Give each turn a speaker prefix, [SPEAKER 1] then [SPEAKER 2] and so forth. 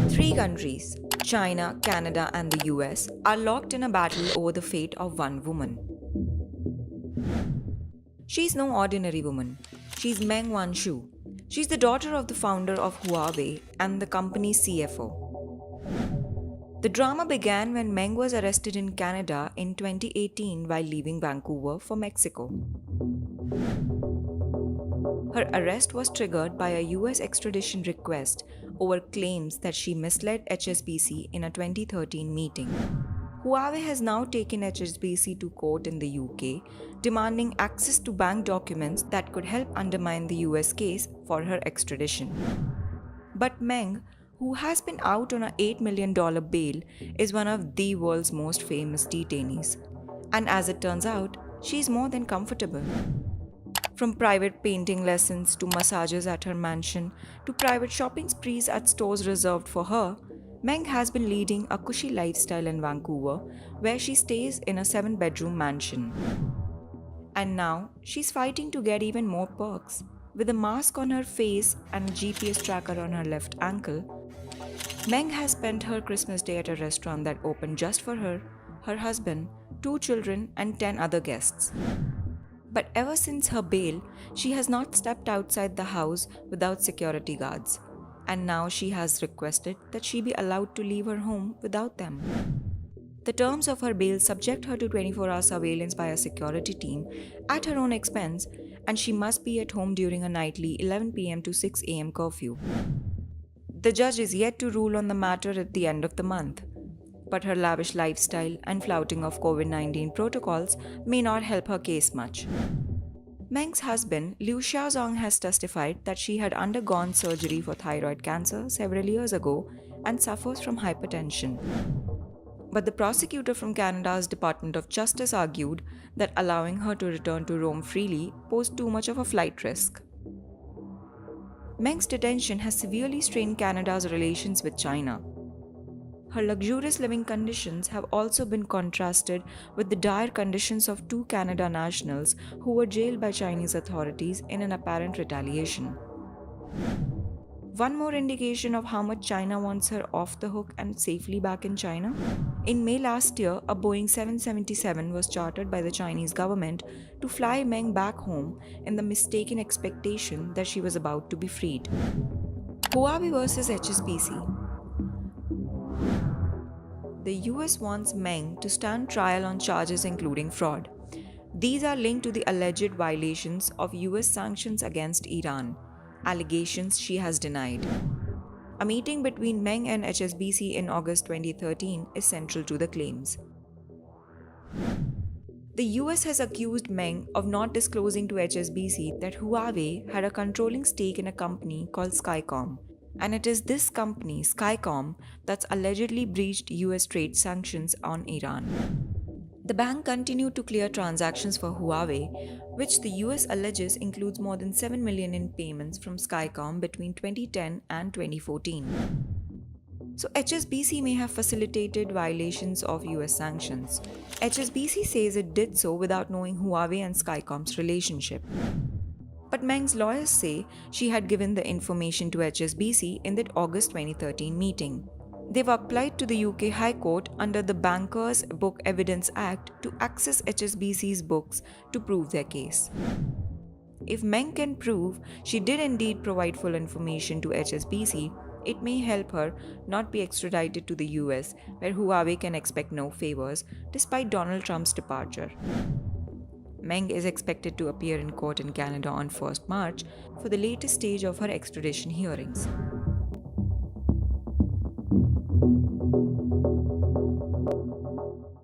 [SPEAKER 1] Three countries, China, Canada, and the US, are locked in a battle over the fate of one woman. She's no ordinary woman. She's Meng Wanzhou. She's the daughter of the founder of Huawei and the company's CFO. The drama began when Meng was arrested in Canada in 2018 while leaving Vancouver for Mexico. Her arrest was triggered by a US extradition request over claims that she misled HSBC in a 2013 meeting. Huawei has now taken HSBC to court in the UK, demanding access to bank documents that could help undermine the US case for her extradition. But Meng, who has been out on an $8 million bail, is one of the world's most famous detainees. And as it turns out, she's more than comfortable. From private painting lessons to massages at her mansion to private shopping sprees at stores reserved for her, Meng has been leading a cushy lifestyle in Vancouver, where she stays in a 7-bedroom mansion. And now, she's fighting to get even more perks. With a mask on her face and a GPS tracker on her left ankle, Meng has spent her Christmas Day at a restaurant that opened just for her, her husband, 2 children, and 10 other guests. But ever since her bail, she has not stepped outside the house without security guards. And now she has requested that she be allowed to leave her home without them. The terms of her bail subject her to 24-hour surveillance by a security team at her own expense, and she must be at home during a nightly 11 p.m. to 6 a.m. curfew. The judge is yet to rule on the matter at the end of the month, but her lavish lifestyle and flouting of COVID-19 protocols may not help her case much. Meng's husband, Liu Xiaozong, has testified that she had undergone surgery for thyroid cancer several years ago and suffers from hypertension. But the prosecutor from Canada's Department of Justice argued that allowing her to return to Rome freely posed too much of a flight risk. Meng's detention has severely strained Canada's relations with China. Her luxurious living conditions have also been contrasted with the dire conditions of 2 Canada nationals who were jailed by Chinese authorities in an apparent retaliation. One more indication of how much China wants her off the hook and safely back in China. In May last year, a Boeing 777 was chartered by the Chinese government to fly Meng back home in the mistaken expectation that she was about to be freed. Huawei versus HSBC. The US wants Meng to stand trial on charges including fraud. These are linked to the alleged violations of US sanctions against Iran, allegations she has denied. A meeting between Meng and HSBC in August 2013 is central to the claims. The US has accused Meng of not disclosing to HSBC that Huawei had a controlling stake in a company called Skycom. And it is this company, Skycom, that's allegedly breached US trade sanctions on Iran. The bank continued to clear transactions for Huawei, which the US alleges includes more than $7 million in payments from Skycom between 2010 and 2014. So HSBC may have facilitated violations of US sanctions. HSBC says it did so without knowing Huawei and Skycom's relationship. But Meng's lawyers say she had given the information to HSBC in that August 2013 meeting. They've applied to the UK High Court under the Bankers Book Evidence Act to access HSBC's books to prove their case. If Meng can prove she did indeed provide full information to HSBC, it may help her not be extradited to the US, where Huawei can expect no favors despite Donald Trump's departure. Meng is expected to appear in court in Canada on 1st March for the latest stage of her extradition hearings.